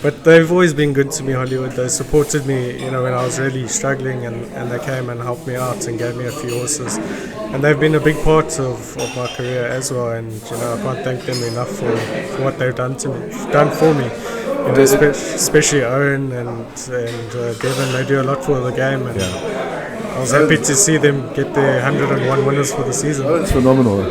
But they've always been good to me, Hollywood. They supported me, when I was really struggling, and they came and helped me out and gave me a few horses. And they've been a big part of my career as well. And I can't thank them enough for what they've done for me. Especially Owen and Devon. They do a lot for the game, and I was happy to see them get their 101 winners for the season. Oh, it's phenomenal.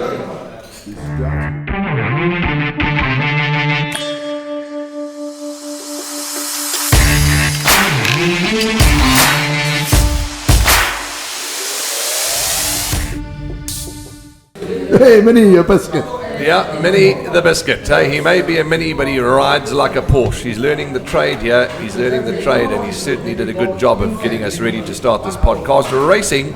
Hey, Minnie, your biscuit. Yeah, Minnie the biscuit. He may be a Minnie, but he rides like a Porsche. He's learning the trade here. He's learning the trade, and he certainly did a good job of getting us ready to start this podcast. Racing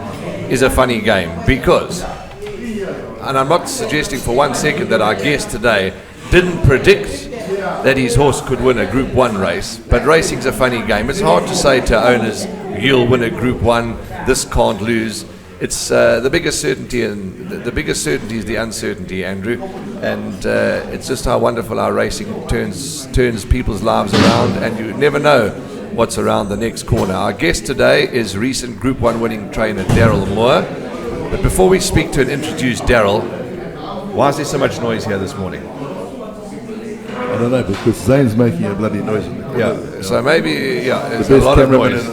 is a funny game because, and I'm not suggesting for 1 second that our guest today didn't predict that his horse could win a Group 1 race, but racing's a funny game. It's hard to say to owners, you'll win a Group 1, this can't lose. It's the biggest certainty, and the biggest certainty is the uncertainty, Andrew. And it's just how wonderful our racing turns people's lives around, and you never know what's around the next corner. Our guest today is recent Group 1 winning trainer Darryl Moore. But before we speak to and introduce Daryl, why is there so much noise here this morning? I don't know, because Zane's making a bloody noise in the corner. Yeah, so maybe, there's the a best lot of cameraman noise.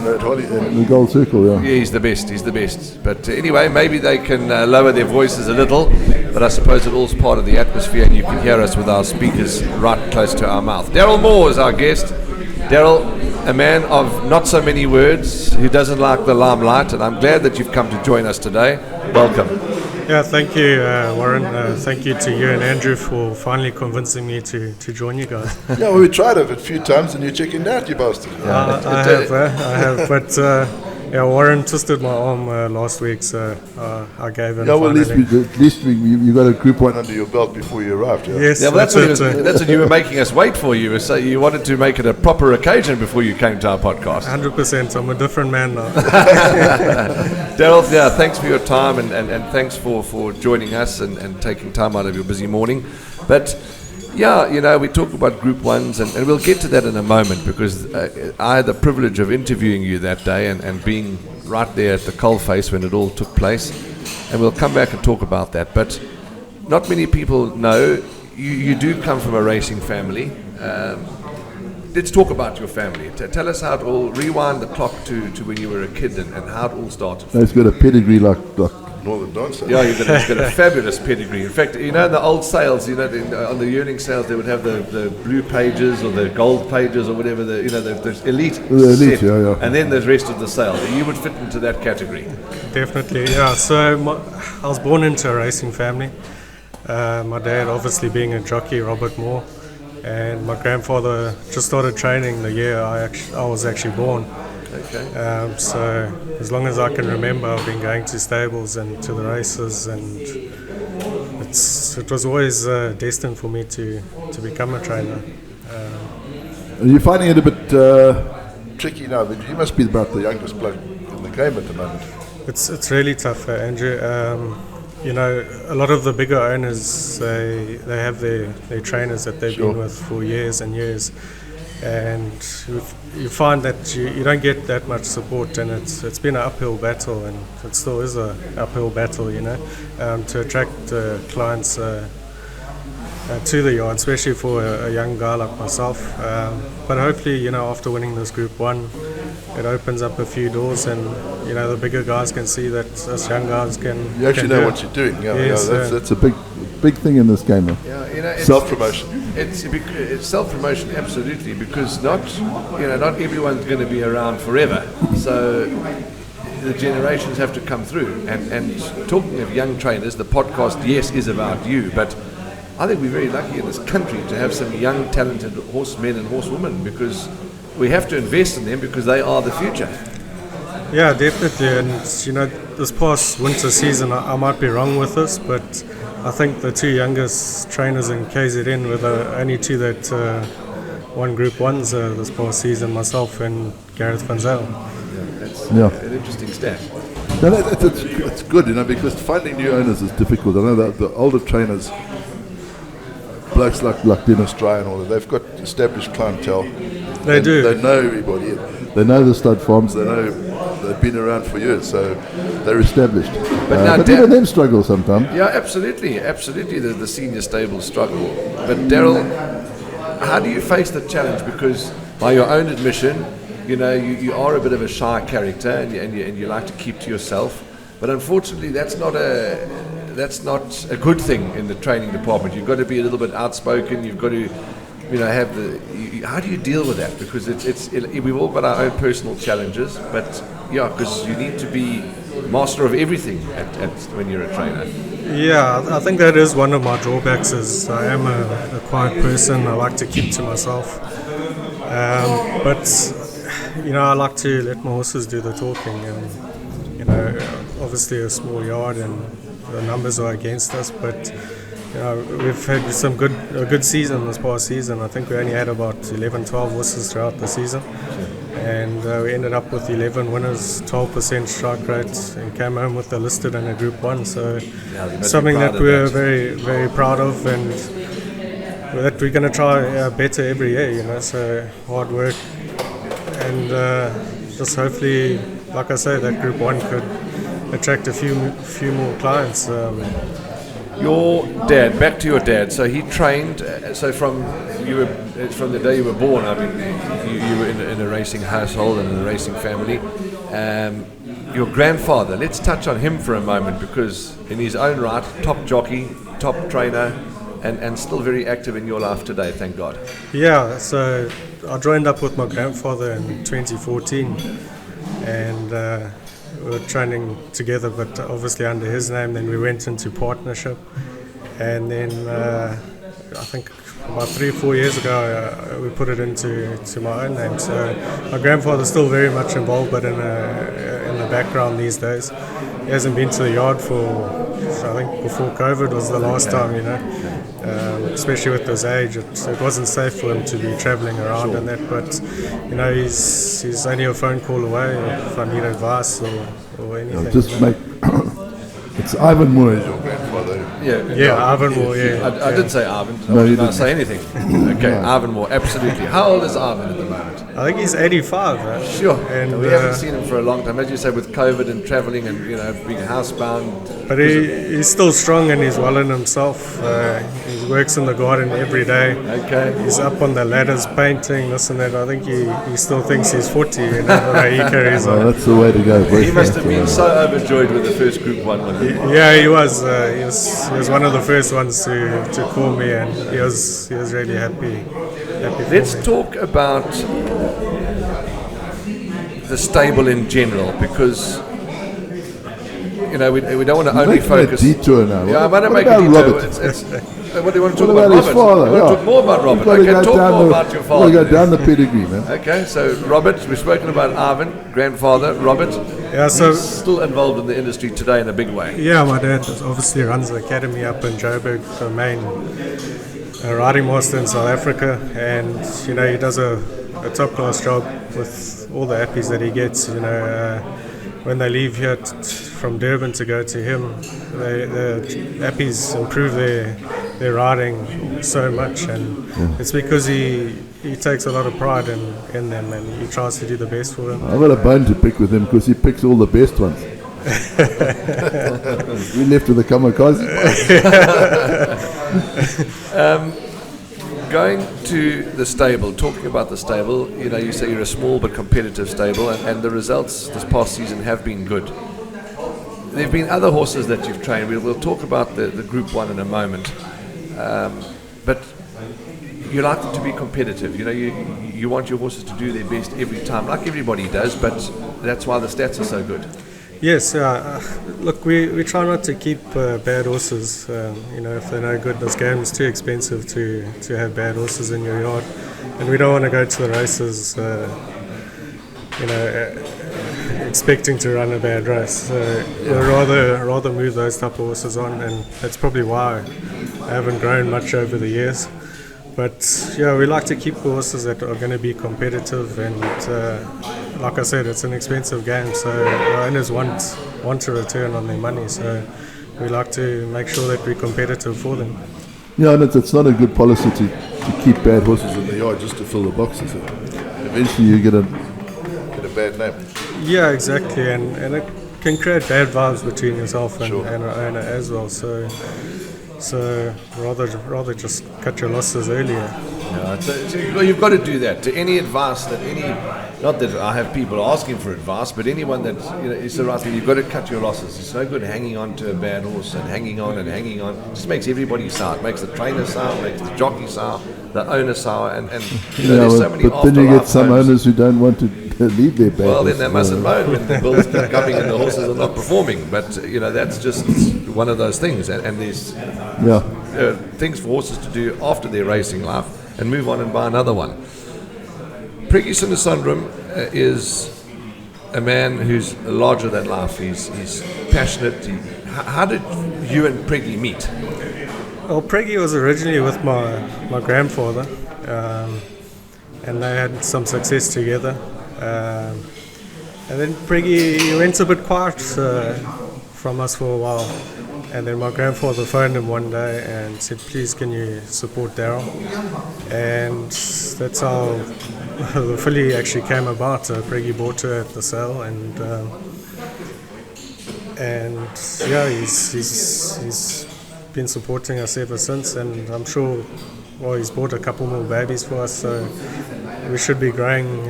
in the gold circle, Yeah, he's the best. But anyway, maybe they can lower their voices a little, but I suppose it all's part of the atmosphere, and you can hear us with our speakers right close to our mouth. Darryl Moore is our guest. Daryl, a man of not so many words, who doesn't like the limelight, and I'm glad that you've come to join us today. Welcome. Yeah, thank you, Warren. Thank you to you and Andrew for finally convincing me to join you guys. Yeah, well, we tried it a few times and you chickened out, you bastard. I have. But Warren twisted my arm last week, so I gave him. Yeah, well, at least you got a Group 1 under your belt before you arrived. Yeah, yes, well, that's what you were making us wait for. You were saying you wanted to make it a proper occasion before you came to our podcast. 100%. I'm a different man now. Daryl, thanks for your time and thanks for joining us and taking time out of your busy morning. But we talk about Group 1s and we'll get to that in a moment, because I had the privilege of interviewing you that day and being right there at the coalface when it all took place, and we'll come back and talk about that. But not many people know you do come from a racing family. Let's talk about your family. Tell us how it all, rewind the clock to when you were a kid and how it all started. He's got a pedigree like Northern Dancer. Yeah, he's got a fabulous pedigree. In fact, in the old sales, on the yearling sales, they would have the blue pages or the gold pages or whatever, the elite set, and then the rest of the sale. You would fit into that category. Definitely, yeah. So I was born into a racing family. My dad obviously being a jockey, Robert Moore, and my grandfather just started training the year I was actually born. Okay. So as long as I can remember, I've been going to stables and to the races, and it was always destined for me to become a trainer. Are you finding it a bit Tricky now, but he must be about the youngest bloke in the game at the moment. It's really tough, Andrew. A lot of the bigger owners, they have their trainers that they've been with for years and years, and you find that you don't get that much support, and it's been an uphill battle, and it still is an uphill battle, to attract clients to the yard, especially for a young guy like myself. But hopefully, after winning this Group 1, it opens up a few doors, and the bigger guys can see that us young guys can. You actually know what you're doing. Yes, that's a big thing in this game. Yeah, self-promotion. It's self-promotion, absolutely, because not everyone's going to be around forever. So the generations have to come through. And talking of young trainers, the podcast, yes, is about you, but I think we're very lucky in this country to have some young, talented horsemen and horsewomen, because we have to invest in them because they are the future. Yeah, definitely. And this past winter season, I might be wrong with this, but I think the two youngest trainers in KZN were the only two that won Group 1s this past season, myself and Gareth Van Zyl. That's an interesting stat. No, it's good, because finding new owners is difficult. I know that the older trainers, blokes like Dennis Dry and all that, they've got established clientele. They do. They know everybody. They know the stud farms. They know they've been around for years, so they're established. But even them struggle sometimes. Yeah, absolutely. The senior stables struggle. But Daryl, how do you face the challenge? Because by your own admission, you are a bit of a shy character, and you like to keep to yourself. But unfortunately, that's not a good thing in the training department. You've got to be a little bit outspoken. You've got to, have how do you deal with that? Because we've all got our own personal challenges. But because you need to be master of everything when you're a trainer. Yeah, I think that is one of my drawbacks. Is I am a quiet person. I like to keep to myself. But I like to let my horses do the talking. And obviously a small yard and the numbers are against us, but we've had a good season this past season. I think we only had about 11, 12 horses throughout the season, and we ended up with 11 winners, 12% strike rate, and came home with a listed and a Group 1. So something that we're very, very proud of, and that we're going to try better every year. So hard work, and just hopefully, like I say, that Group 1 could attract a few more clients. Your dad, back to your dad. So he trained. So from the day you were born. I mean, you were in a racing household and in a racing family. Your grandfather. Let's touch on him for a moment, because in his own right, top jockey, top trainer, and still very active in your life today. Thank God. Yeah. So I joined up with my grandfather in 2014, and. We were training together, but obviously under his name. Then we went into partnership, and then I think about 3 or 4 years ago we put it into my own name. So my grandfather's still very much involved, but in the background these days. He hasn't been to the yard I think before COVID was the last time. Especially with his age, it wasn't safe for him to be travelling around and that. But he's only a phone call away if I need advice or anything. It's Ivan Moore is your grandfather. Yeah, Ivan Moore. Yeah, I did say Ivan. No, I you didn't didn't. say anything. Okay, Ivan Moore, absolutely. How old is Ivan at the moment? I think he's 85. Sure. And we haven't seen him for a long time, as you say, with COVID and travelling and being housebound. But he's still strong and he's well in himself. He works in the garden every day. Okay. He's up on the ladders painting, this and that. I think he still thinks he's 40. The way he carries on. That's the way to go. He must have been so overjoyed with the first Group 1 win. Yeah, he was. He was one of the first ones to call me, and he was really happy. Let's talk about the stable in general, because we don't want to only focus. A detour now. Yeah, I want to What make a about detour. Robert? What do you want to What talk about about? his Robert? father? I want to talk more about Robert. Okay, talk more about your father. We've got to go down the pedigree, man. Okay, so Robert, we've spoken about Ivan, grandfather. Robert, he's still involved in the industry today in a big way. Yeah, my dad obviously runs the academy up in Joburg, the main riding master in South Africa, and he does a top-class job with all the appies that he gets. When they leave here from Durban to go to him, the appies improve their riding so much, and it's because he takes a lot of pride in them, and he tries to do the best for them. I've got a bone to pick with him because he picks all the best ones. We left with the kamikaze. Going to the stable, talking about the stable, you say you're a small but competitive stable, and the results this past season have been good. There have been other horses that you've trained. We'll talk about the Group 1 in a moment. But you like them to be competitive. You want your horses to do their best every time, like everybody does, but that's why the stats are so good. Yes, look, we try not to keep bad horses. If they're no good, this game is too expensive to have bad horses in your yard, and we don't want to go to the races, expecting to run a bad race. So we'd rather move those type of horses on, and that's probably why I haven't grown much over the years. But we like to keep the horses that are going to be competitive, and like I said, it's an expensive game, so the owners want to return on their money, so we like to make sure that we're competitive for them. Yeah, and it's not a good policy to keep bad horses in the yard just to fill the boxes. eventually you get a bad name. Yeah, exactly, and it can create bad vibes between yourself and Sure. an owner as well. So rather just cut your losses earlier. Yeah, so you've got to do that. To any advice that not that I have people asking for advice, but anyone that is the right thing, you've got to cut your losses. It's no good hanging on to a bad horse and hanging on. It just makes everybody sour. It makes the trainer sour, makes the jockey sour, the owner sour, and there's so many but then you get some homes. owners who don't want to leave their bad Well, then horses. they mustn't moan when the bills keep coming and the horses are not performing. But that's just one of those things. And there's things for horses to do after their racing life and move on and buy another one. Priggy Sundaram is a man who's larger than life. He's passionate. How did you and Priggy meet? Well, Priggy was originally with my grandfather, and they had some success together. And then Priggy went a bit quiet from us for a while. And then my grandfather phoned him one day and said, please can you support Daryl? And that's how the filly actually came about. Priggy bought her at the sale, and he's been supporting us ever since, and I'm sure he's bought a couple more babies for us, so we should be growing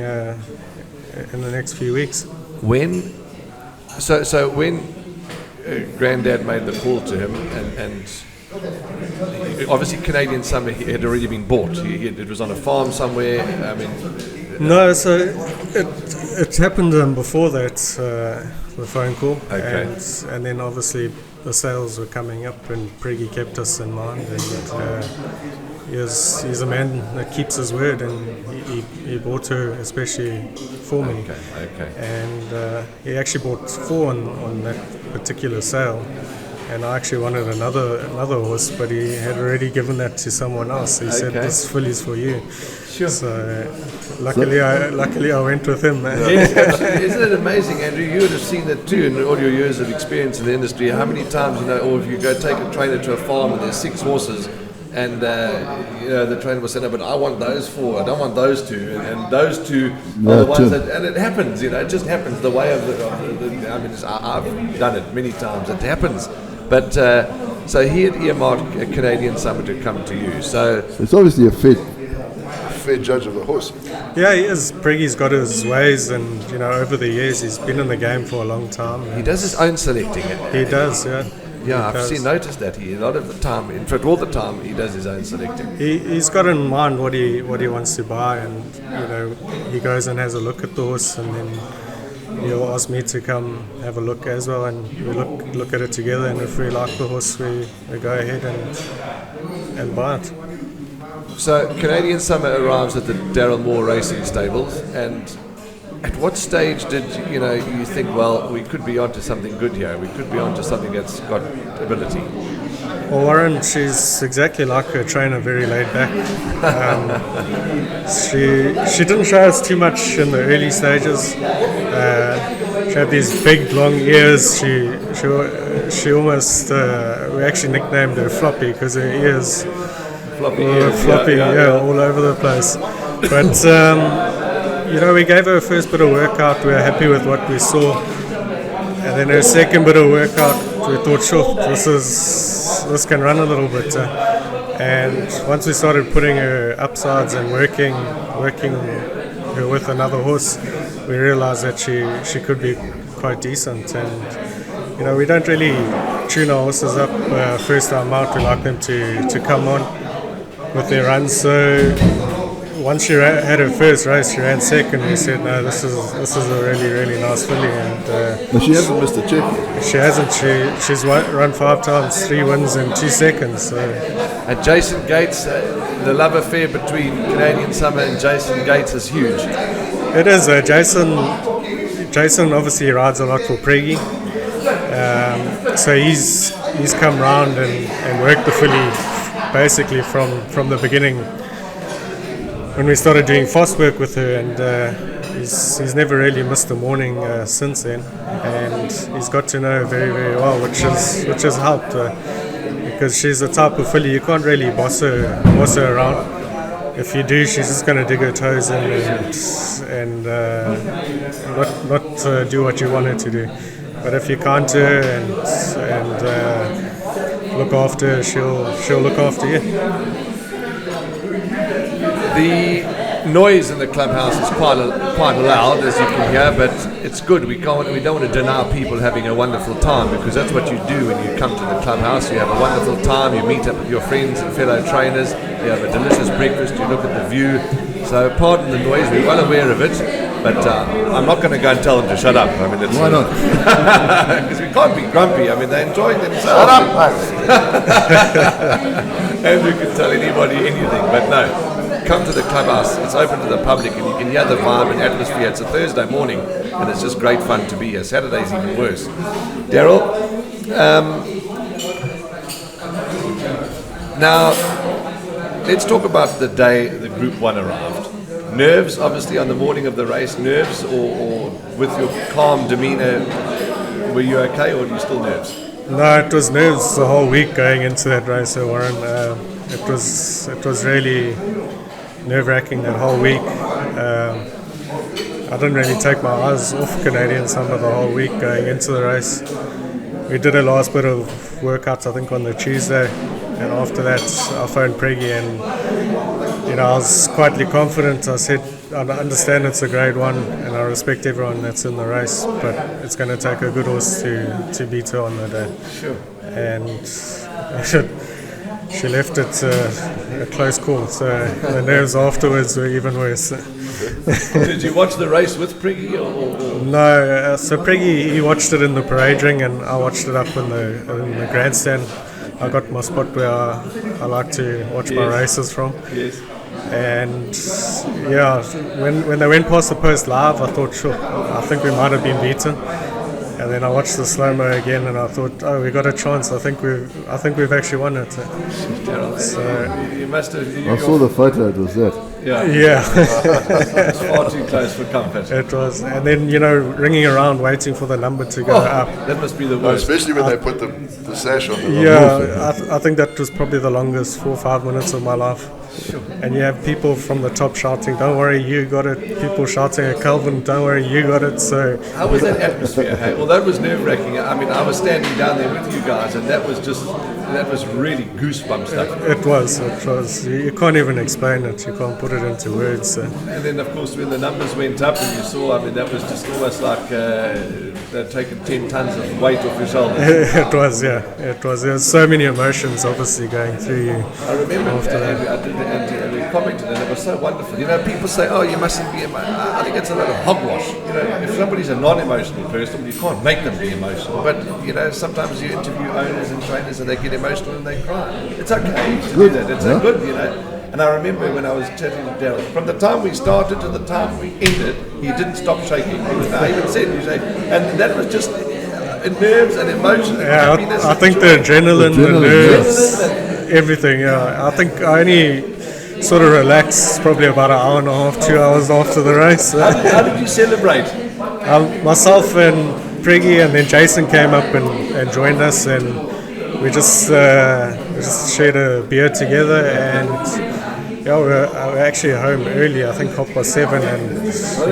in the next few weeks. When Granddad made the call to him, and obviously Canadian Summer had already been bought. It was on a farm somewhere. I mean, no, so it happened before that, the phone call, okay. and then obviously the sales were coming up, and Priggy kept us in mind, and he's a man that keeps his word, and he bought her especially for me. Okay. And he actually bought 4 on that particular sale, and I actually wanted another horse, but he had already given that to someone else. He said, this filly's for you. Sure. So luckily I went with him. Yes, isn't it amazing, Andrew? You would have seen that too in all your years of experience in the industry. How many times, or if you go take a trainer to a farm and there's 6 horses, and the trainer will say, no, but I want those 4, I don't want those 2, and those 2 are the ones that, and it happens, it just happens the way of the I mean, I've done it many times, it happens. But so he had earmarked a Canadian Summer to come to you. So it's obviously a fair Judge of the horse. Yeah, he is. Priggy's got his ways, and over the years he's been in the game for a long time. He does his own selecting. He does, yeah. Yeah, I've noticed that a lot of the time, in fact all the time, he does his own selecting. He's got in mind what he wants to buy, and he goes and has a look at the horse, and then he'll ask me to come have a look as well, and we look at it together, and if we like the horse, we go ahead and buy it. So Canadian Summer arrives at the Darryl Moore Racing Stables, and at what stage did you think, well, we could be onto something good here, we could be onto something that's got ability? Well, Warren, she's exactly like her trainer, very laid back. She didn't show us too much in the early stages. She had these big long ears. She almost we actually nicknamed her Floppy because her ears Floppy were ears, floppy, all over the place. But we gave her a first bit of workout. We were happy with what we saw, and then her second bit of workout, we thought, sure, this can run a little bit. And once we started putting her upsides and working her with another horse, we realized that she could be quite decent. And we don't really tune our horses up first time out. We like them to come on with their runs. So once she had her first race, she ran second. We said, no, this is a really, really nice filly. And but she hasn't missed a check. she hasn't. She's run 5 times, 3 wins in 2 seconds. So. And Jason Gates, the love affair between Canadian Summer and Jason Gates is huge. It is. Jason obviously rides a lot for Priggy. So he's come round and worked the filly basically from the beginning when we started doing fast work with her, and he's never really missed a morning since then, and he's got to know her very, very well, which has helped because she's the type of filly you can't really boss her around. if you do, she's just going to dig her toes in and not do what you want her to do. But if you can't do her and look after her, she'll look after you. The noise in the clubhouse is quite loud, as you can hear, but it's good. We don't want to deny people having a wonderful time, because that's what you do when you come to the clubhouse. You have a wonderful time, you meet up with your friends and fellow trainers, you have a delicious breakfast, you look at the view. So pardon the noise, we're well aware of it, but I'm not going to go and tell them to shut up. I mean, Why not? Because we can't be grumpy. I mean, they're enjoying themselves. Shut up, mate. And we can tell anybody anything, but no. Come to the clubhouse, it's open to the public, and you can hear the vibe and atmosphere. It's a Thursday morning, and it's just great fun to be here. Saturday's even worse. Daryl, now let's talk about the day the Group 1 arrived. Nerves, obviously, on the morning of the race. Nerves, or with your calm demeanour, were you okay, or are you still nerves? No, it was nerves the whole week going into that race, Warren. It was really nerve-wracking that whole week. I didn't really take my eyes off Canadian Summer the whole week going into the race. We did a last bit of workouts, I think, on the Tuesday, and after that I phoned Preggy, and I was quietly confident. I said, I understand it's a grade 1 and I respect everyone that's in the race, but it's going to take a good horse to beat her on the day. Sure. And she left it a close call, so the nerves afterwards were even worse. Did you watch the race with Preggy? Or? No, so Preggy, he watched it in the parade ring, and I watched it up in the grandstand. I got my spot where I like to watch my races from. Yes. And yeah, when they went past the post live, I thought, sure, I think we might have been beaten. And then I watched the slow-mo again, and I thought, oh, we got a chance. I think we've actually won it. Daryl, So you must have. I saw the photo, it was that. yeah, It's far too close for comfort. it was. And then ringing around waiting for the number to go up. That must be the No, worst. especially when they put the sash on the Yeah, I think that was probably the longest 4 or 5 minutes of my life. And you have people from the top shouting, "Don't worry, you got it." People shouting at Calvin, "Don't worry, you got it." So How was that atmosphere? Hey? Well, that was nerve-wracking. I mean, I was standing down there with you guys, and that was really goosebump stuff. it was. You can't even explain it. You can't put it into words. So. And then, of course, when the numbers went up, and you saw, I mean, that was just almost like they'd taken 10 tons of weight off your shoulders. It was, yeah. It was. There was so many emotions, obviously, going through you. I remember after that. and we commented, and it was so wonderful. People say, "Oh, you mustn't be emotional." I think it's a lot of hogwash. If somebody's a non-emotional person, you can't make them be emotional. But sometimes you interview owners and trainers, and they get emotional and they cry. It's okay to do that. It's good, And I remember when I was chatting to Daryl, from the time we started to the time we ended, he didn't stop shaking. I even said, and that was just nerves and emotion and happiness. I think the adrenaline, the nerves, everything. Yeah, I think I only sort of relaxed probably about an hour and a half, 2 hours after the race. How did you celebrate? Myself and Preggy and then Jason came up and joined us, and we just shared a beer together, and we're actually home early, I think 7:30, and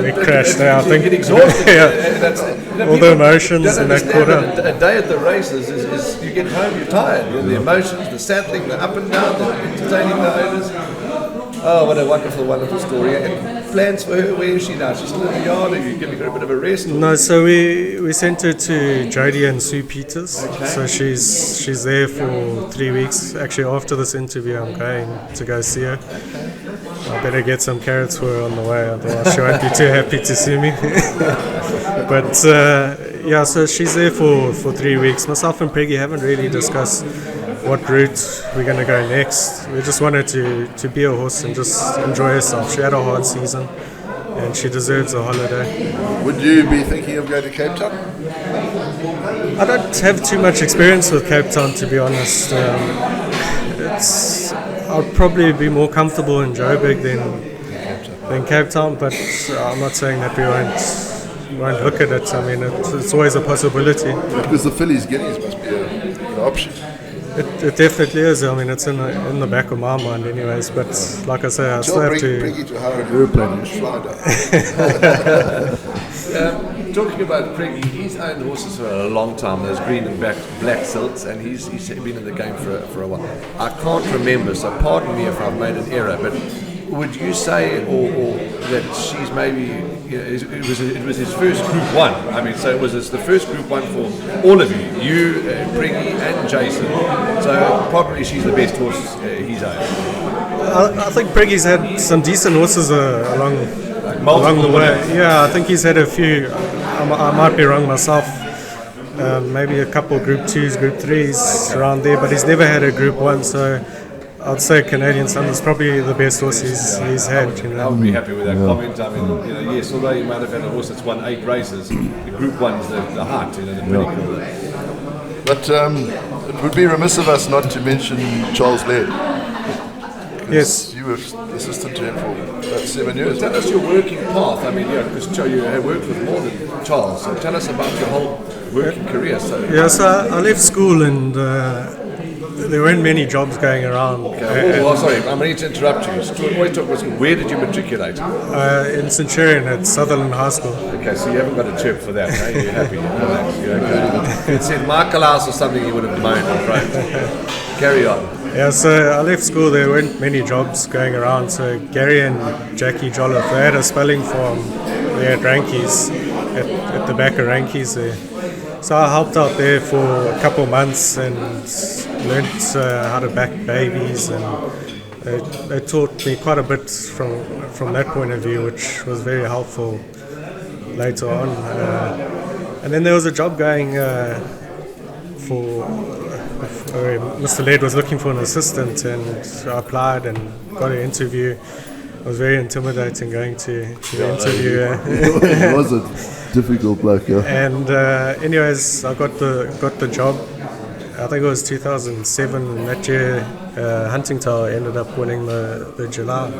we crashed out. I think You get exhausted. all the emotions in that quarter. A day at the races is you get home, you're tired. The emotions, the saddling, the up and down, the entertaining the owners. Oh, what a wonderful, wonderful story. And plans for her, where is she now? She's still in the yard, or are you giving her a bit of a rest? No, so we sent her to Jodie and Sue Peters. Okay. So she's there for 3 weeks. Actually, after this interview, I'm going to go see her. I better get some carrots for her on the way, otherwise she won't be too happy to see me. But so she's there for 3 weeks. Myself and Peggy haven't really discussed what route we're going to go next. We just wanted to be a horse and just enjoy herself. She had a hard season, and she deserves a holiday. Would you be thinking of going to Cape Town? I don't have too much experience with Cape Town, to be honest. I'd probably be more comfortable in Joburg than Cape Town, but I'm not saying that we won't look at it. I mean, it's always a possibility. Because the fillies guineas must be an option. It definitely is. I mean, it's in the back of my mind, anyways. But like I say, I still have to. Bring you to hire an airplane and fly down. Talking about Preggy, he's owned horses for a long time. Those green and black silks, and he's been in the game for a while. I can't remember, so pardon me if I've made an error, but would you say or that she's maybe, you know, it was his first Group 1? I mean, so it was the first Group 1 for all of you, Preggy and Jason. So probably she's the best horse he's owned. I think Preggy's had some decent horses along the way. Yeah, I think he's had a few. I might be wrong myself. Maybe a couple Group 2s, Group 3s around there, but he's never had a Group 1. So I'd say Canadian Sun is probably the best horse he's had. You know. I would be happy with that comment. I mean, you know, yes, although you might have had a horse that's won 8 races, the Group 1's the heart, you know, the pinnacle. But it would be remiss of us not to mention Charles Laird. Yes. You were assistant to him for about 7 years. Tell us your working path. I mean, yeah, because you have worked with more than Charles. So tell us about your whole working career. So I left school and there weren't many jobs going around. Okay. Sorry, I'm going to interrupt you. So always talk about school. Where did you matriculate? In Centurion at Sutherland High School. Okay, so you haven't got a chirp for that, eh? You're happy. You're okay. If it said Michael House or something, you would have moaned, right? Carry on. Yeah, so I left school, there weren't many jobs going around, so Gary and Jackie Jolliffe, they had a spelling farm there at Rankies, at the back of Rankies there. So I helped out there for a couple of months and learnt how to back babies, and they taught me quite a bit from that point of view, which was very helpful later on. And then there was a job going Mr. Laird was looking for an assistant, and I applied and got an interview. It was very intimidating going to the interview. It was a difficult bloke, yeah. And anyways, I got the job. I think it was 2007. That year, Hunting Tower ended up winning the July.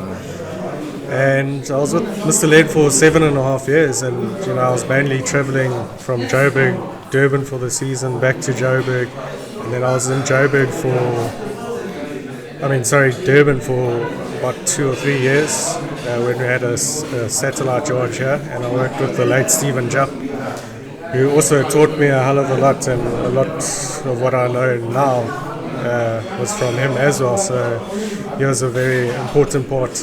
And I was with Mr. Laird for 7.5 years, and you know I was mainly travelling from Joburg, Durban for the season, back to Joburg, and then I was in Durban for about 2 or 3 years when we had a satellite George here, and I worked with the late Stephen Jupp, who also taught me a hell of a lot, and a lot of what I know now was from him as well. So he was a very important part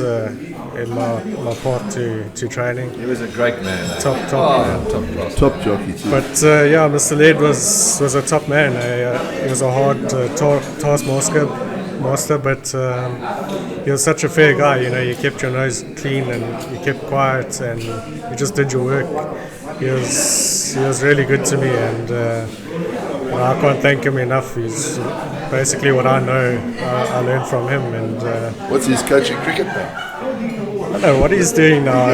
in my path to training. He was a great man. Top class. Top jockey too. But Mr. Laird was a top man. He was a hard taskmaster, but he was such a fair guy. You know, you kept your nose clean and you kept quiet and you just did your work. He was really good to me, and I can't thank him enough. He's basically what I know. I learned from him. And what's his coaching cricket now? I don't know what he's doing now. I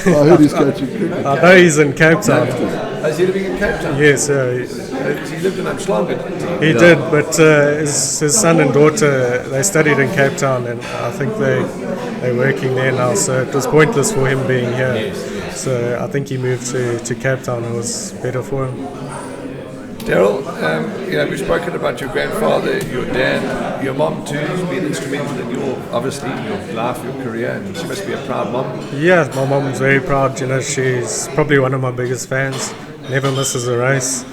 heard he's coaching cricket. I know he's in Cape Town. Is he living in Cape Town? Yes, he lived in Umhlanga, didn't he? He did, but his son and daughter, they studied in Cape Town, and I think they're working there now, so it was pointless for him being here. Yes. So I think he moved to Cape Town. It was better for him. Daryl, we've spoken about your grandfather, your dad, your mom too, who's been instrumental in your life, your career, and she must be a proud mom. Yeah, my mom's very proud. You know, she's probably one of my biggest fans. Never misses a race.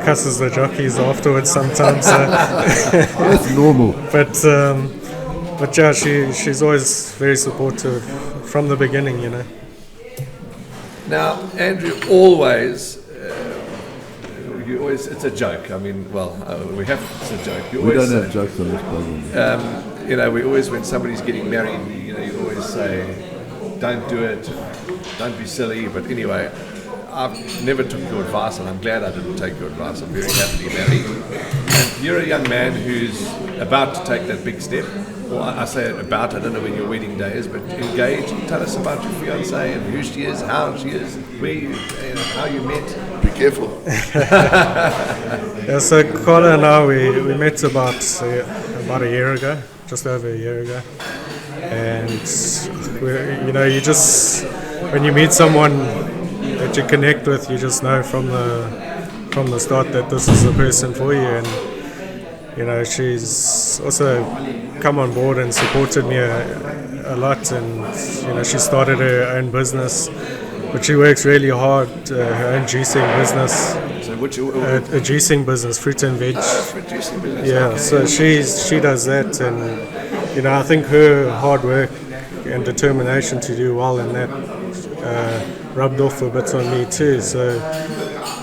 Cusses the jockeys afterwards sometimes. That's normal. But yeah, she's always very supportive from the beginning. You know. Now, Andrew, always, it's a joke. I mean, it's a joke. We don't have jokes on this program. We always, when somebody's getting married, you always say, don't do it, don't be silly. But anyway, I've never took your advice, and I'm glad I didn't take your advice. I'm very happily married. And you're a young man who's about to take that big step. Well, I say about, I don't know when your wedding day is, but engage. Tell us about your fiancée and who she is, how she is, where you, how you met. Be careful. Yeah, so Carla and I, we met about a year ago, just over a year ago. And, you just, when you meet someone that you connect with, you just know from the start that this is the person for you. And she's also come on board and supported me a lot, and she started her own business, but she works really hard, her own juicing business. So which A juicing business, fruit and veg. fruit juicing business? Yeah, okay. so she does that, and I think her hard work and determination to do well in that rubbed off a bit on me too. So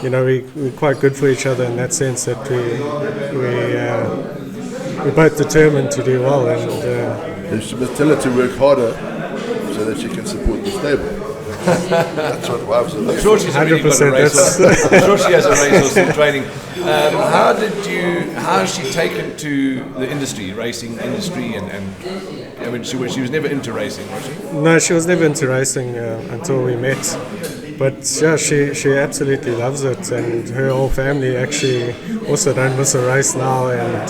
we're quite good for each other in that sense, that we're both determined to do well, and You must tell her to work harder so that she can support the stable. That's what wives are I'm there. sure she's already got a 100%, racehorse. I'm sure she has a racehorse in training. How has she taken to the industry, racing industry, and I mean, she was never into racing, was she? No, she was never into racing until we met. But yeah, she absolutely loves it, and her whole family actually also don't miss a race now, and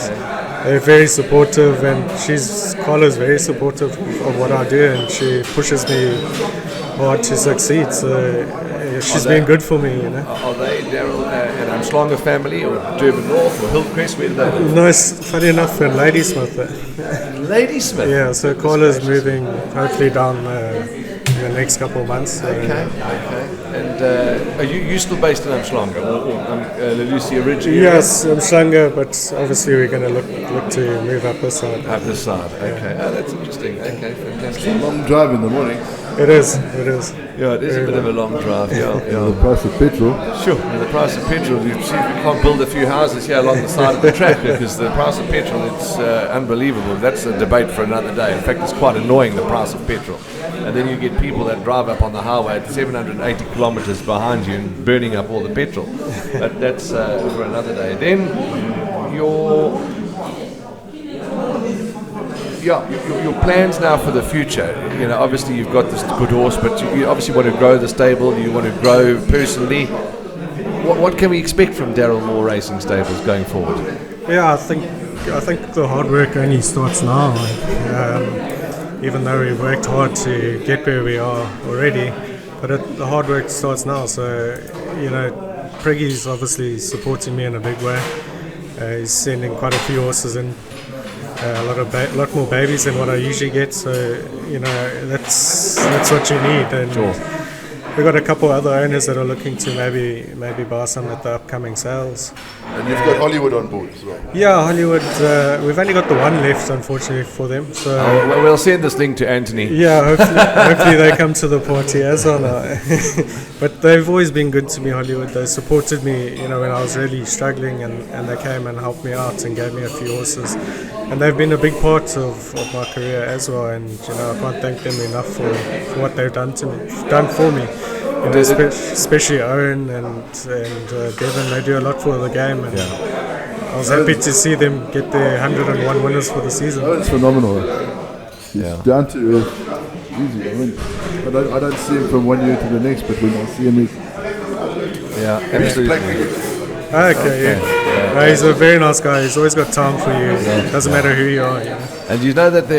they're very supportive, and Carla's very supportive of what I do, and she pushes me hard to succeed. So she's been good for me, Are they Daryl and Amschlanger family, or Durban North, or Hillcrest? Where do they live? No, funny enough, in Ladysmith. Ladysmith. Yeah, so Carla's moving hopefully down in the next couple of months. Okay. And are you still based in Amschlanger, or Lucy originally? Yes, I'm Schlanger, but obviously we're going to look to move up this side. Up this side. Okay. Oh, that's interesting. Okay, fantastic. Long drive in the morning. It is. Yeah, it is a bit of a long drive. Yeah. The price of petrol. Sure. And the price of petrol, you see, we can't build a few houses here along the side of the track because the price of petrol, it's unbelievable. That's a debate for another day. In fact, it's quite annoying, the price of petrol. And then you get people that drive up on the highway at 780 kilometers behind you and burning up all the petrol. But that's for another day. Then your plans now for the future. Obviously you've got this good horse, but you obviously want to grow the stable. You want to grow personally. What can we expect from Darryl Moore Racing Stables going forward? Yeah, I think the hard work only starts now. Even though we worked hard to get where we are already, but the hard work starts now. So Priggy's obviously supporting me in a big way. He's sending quite a few horses in. A lot more babies than what I usually get, so that's what you need. And we've got a couple other owners that are looking to maybe buy some at the upcoming sales. And you've got Hollywood on board as well. Yeah, Hollywood. We've only got the one left, unfortunately, for them. So well, we'll send this link to Anthony. yeah, hopefully they come to the party as well now. But they've always been good to me, Hollywood. They supported me, when I was really struggling, and they came and helped me out and gave me a few horses. And they've been a big part of my career as well. And I can't thank them enough for what they've done for me. Especially Owen and Devin. They do a lot for the game, and I was happy to see them get their 101 winners for the season. Oh, it's phenomenal. He's down to earth. Easy. I don't see him from one year to the next, but when I see him, Absolutely. Okay, yeah. He's a very nice guy. He's always got time for you. Doesn't matter who you are. And you know that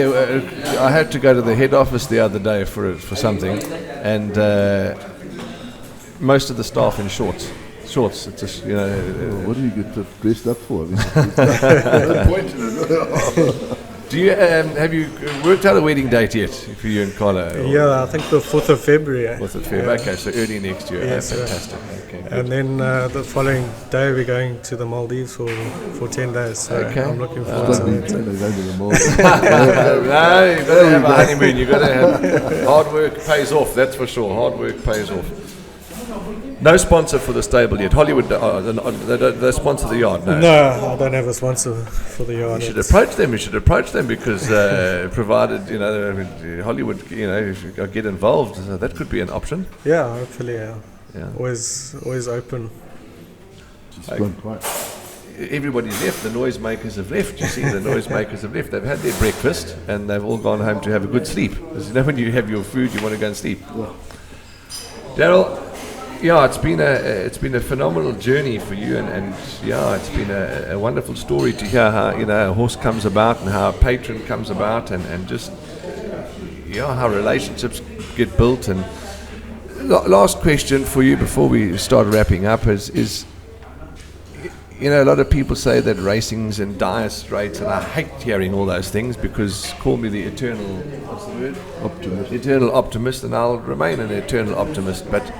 I had to go to the head office the other day for something, and most of the staff in shorts. It's just, what do you get dressed up for? Do you have you worked out a wedding date yet for you and Carla? Yeah, I think the 4th of February. 4th of February. Okay, so early next year. Yes, fantastic. Okay. And then the following day we're going to the Maldives for 10 days. So I'm looking forward to it. No, you've got to have a honeymoon. You've got to have hard work pays off. That's for sure. Hard work pays off. No sponsor for the stable yet. Hollywood, they sponsor the yard. No, I don't have a sponsor for the yard. You should approach them because provided Hollywood, get involved, that could be an option. Yeah, hopefully. Yeah. Always open. Everybody's left. The noisemakers have left. You see, the noisemakers have left. They've had their breakfast and they've all gone home to have a good sleep. Because when you have your food, you want to go and sleep. Daryl. Yeah, it's been a phenomenal journey for you, and it's been a wonderful story to hear how a horse comes about and how a patron comes about, and just how relationships get built. And last question for you before we start wrapping up is a lot of people say that racing's in dire straits, and I hate hearing all those things because call me the eternal, what's the word? Optimist. Eternal optimist, and I'll remain an eternal optimist. But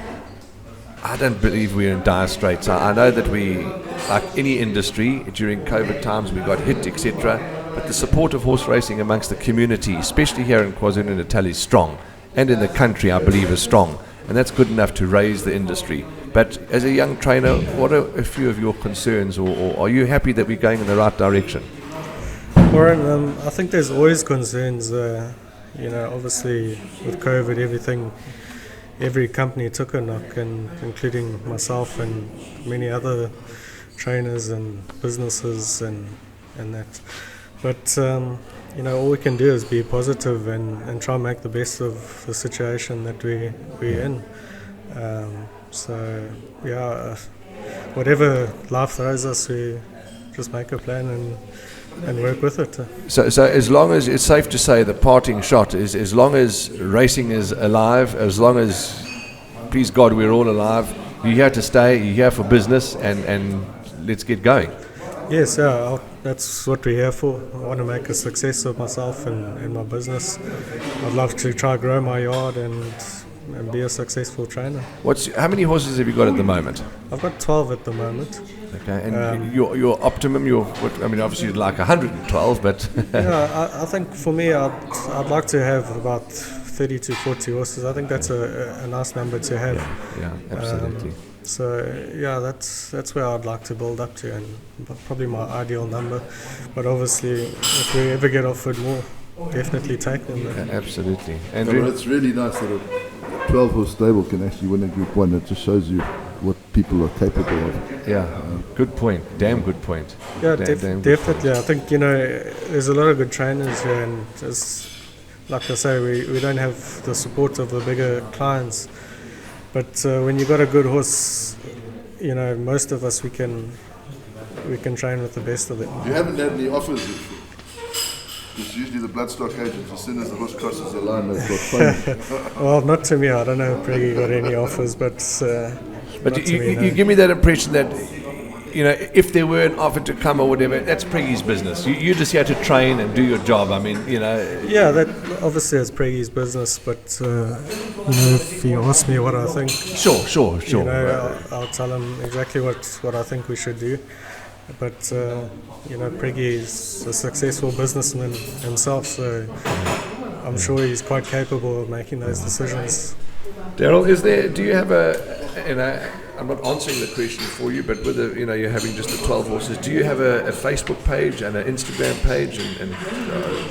I don't believe we're in dire straits. I know that we, like any industry, during COVID times we got hit, etc. But the support of horse racing amongst the community, especially here in KwaZulu-Natal, is strong, and in the country, I believe, is strong, and that's good enough to raise the industry. But as a young trainer, what are a few of your concerns, or are you happy that we're going in the right direction? Warren, I think there's always concerns. Obviously with COVID, every company took a knock, and including myself and many other trainers and businesses and that. But all we can do is be positive and try and make the best of the situation that we're in. Whatever life throws us, we just make a plan and work with it. So as long as it's safe to say, the parting shot is, as long as racing is alive, as long as, please God, we're all alive, you're here to stay, you're here for business, and let's get going. Yes, that's what we're here for. I want to make a success of myself and my business. I'd love to try to grow my yard and be a successful trainer. How many horses have you got at the moment? I've got 12 at the moment. Okay, and your optimum, obviously you'd like 112, but... I think for me, I'd like to have about 30 to 40 horses. I think that's a nice number to have. Yeah, absolutely. That's where I'd like to build up to, and probably my ideal number. But obviously, if we ever get offered more, definitely take them. Yeah, absolutely. Andrew? It's really nice that a 12-horse stable can actually win a Group 1. It just shows you what people are capable of. Yeah, good point. Damn good point. Yeah, definitely. I think, there's a lot of good trainers here, and just, like I say, we don't have the support of the bigger clients. But when you got a good horse, most of us, we can train with the best of them. You haven't had any offers? Because usually the bloodstock agents, as soon as the horse crosses the line, they've got fun. Well, not to me. I don't know if Preggy got any offers, but you give me that impression that, if there were an offer to come or whatever, that's Preggy's business. You just here to train and do your job. Yeah, that obviously is Preggy's business, but if you ask me what I think, sure. I'll tell him exactly what I think we should do. But Preggy is a successful businessman himself, so I'm sure he's quite capable of making those decisions. Daryl, do you have I'm not answering the question for you, but whether you're having just the 12 horses, do you have a Facebook page and an Instagram page, and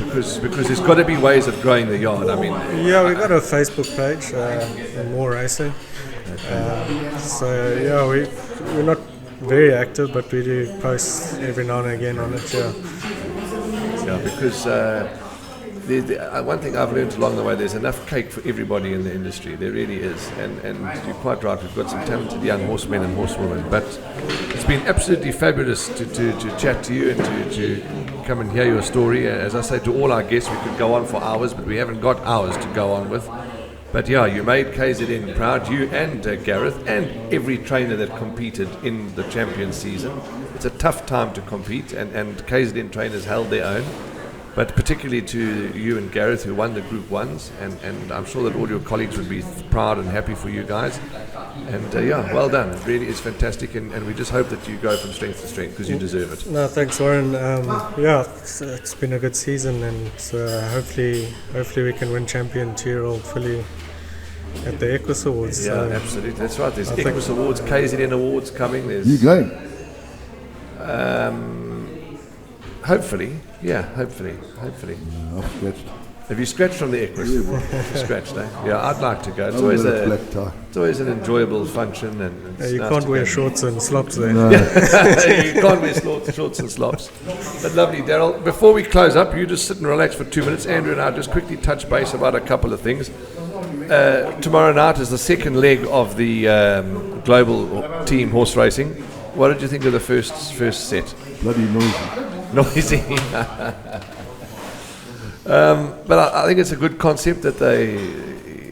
because there's got to be ways of growing the yard. Yeah, we've got a Facebook page, More Racing. We're not very active, but we do post every now and again on it. Yeah, because one thing I've learned along the way, there's enough cake for everybody in the industry. There really is, and you're quite right. We've got some talented young horsemen and horsewomen. But it's been absolutely fabulous to chat to you and to come and hear your story. As I say to all our guests, we could go on for hours, but we haven't got hours to go on with. But yeah, you made KZN proud, you and Gareth, and every trainer that competed in the champion season. It's a tough time to compete, and KZN trainers held their own. But particularly to you and Gareth, who won the Group 1s, and I'm sure that all your colleagues would be proud and happy for you guys. And well done. It really is fantastic, and we just hope that you go from strength to strength, because you deserve it. No, thanks, Warren. It's been a good season, and hopefully we can win champion 2-year-old filly at the Equus Awards. Yeah, absolutely. That's right. There's Equus Awards, KZN Awards coming. You going? Hopefully. Hopefully. I've scratched. Have you scratched from the Equus? Scratched, eh? Yeah, I'd like to go. It's always an enjoyable function. And you can't wear shorts and slops there. No. You can't wear shorts and slops. But lovely, Daryl. Before we close up, you just sit and relax for 2 minutes. Andrew and I just quickly touch base about a couple of things. Tomorrow night is the second leg of the global team horse racing. What did you think of the first set? Bloody noisy. Noisy. But I think it's a good concept that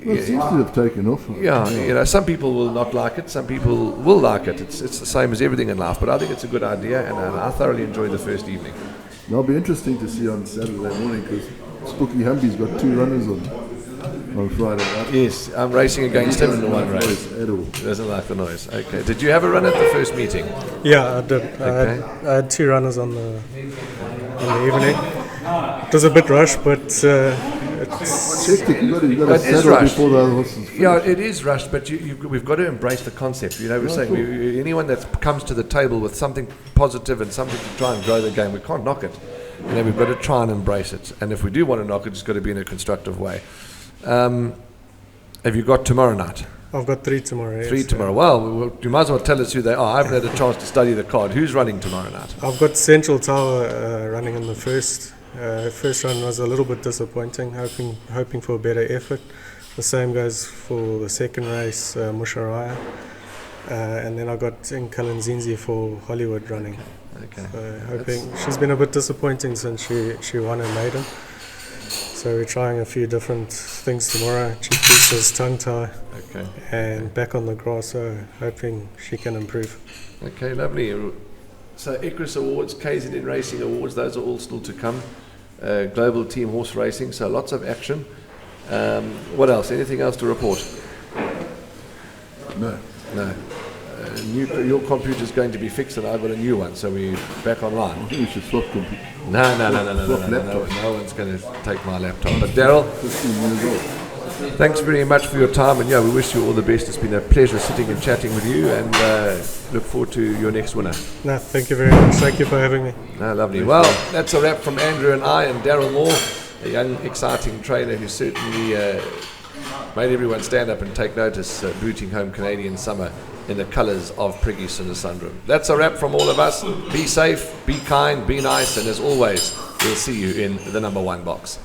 Well, it seems to have taken off. Yeah, some people will not like it, some people will like it. It's the same as everything in life, but I think it's a good idea, and I thoroughly enjoyed the first evening. It'll be interesting to see on Saturday morning because Spooky Humby's got 2 runners on Friday night. Yes, I'm racing against him in the one race. At all. He doesn't like the noise. Okay. Did you have a run at the first meeting? Yeah, I did. Okay. I had 2 runners on the evening. It was a bit rushed, but it's hectic. You've got to settle before the other horses. Yeah, it is rushed, but we've got to embrace the concept. We're saying anyone that comes to the table with something positive and something to try and grow the game, we can't knock it. We've got to try and embrace it. And if we do want to knock it, it's got to be in a constructive way. Have you got tomorrow night? I've got 3 tomorrow. 3 tomorrow. Well, you might as well tell us who they are. I haven't had a chance to study the card. Who's running tomorrow night? I've got Central Tower running in the first. First run was a little bit disappointing, hoping for a better effort. The same goes for the second race, Musharaya. And then I got Nkalanzinzi for Hollywood running. Okay. So hoping she's been a bit disappointing since she won her maiden. So we're trying a few different things tomorrow. Chief Priestess, tongue tie, and back on the grass. So hoping she can improve. Okay, lovely. So Equus Awards, KZN Racing Awards, those are all still to come. Global Team Horse Racing, so lots of action. What else? Anything else to report? No. Your computer's going to be fixed and I've got a new one, so we're back online. I think we should swap computer. No, no one's going to take my laptop. But Daryl, 15 years old. Thanks very much for your time, and we wish you all the best. It's been a pleasure sitting and chatting with you, and look forward to your next winner. No, thank you very much. Thank you for having me. No, lovely. Well, that's a wrap from Andrew and I and Darryl Moore, a young, exciting trainer who certainly made everyone stand up and take notice, booting home Canadian summer in the colours of Priggy Sinasundram. That's a wrap from all of us. Be safe, be kind, be nice, and as always, we'll see you in the number 1 box.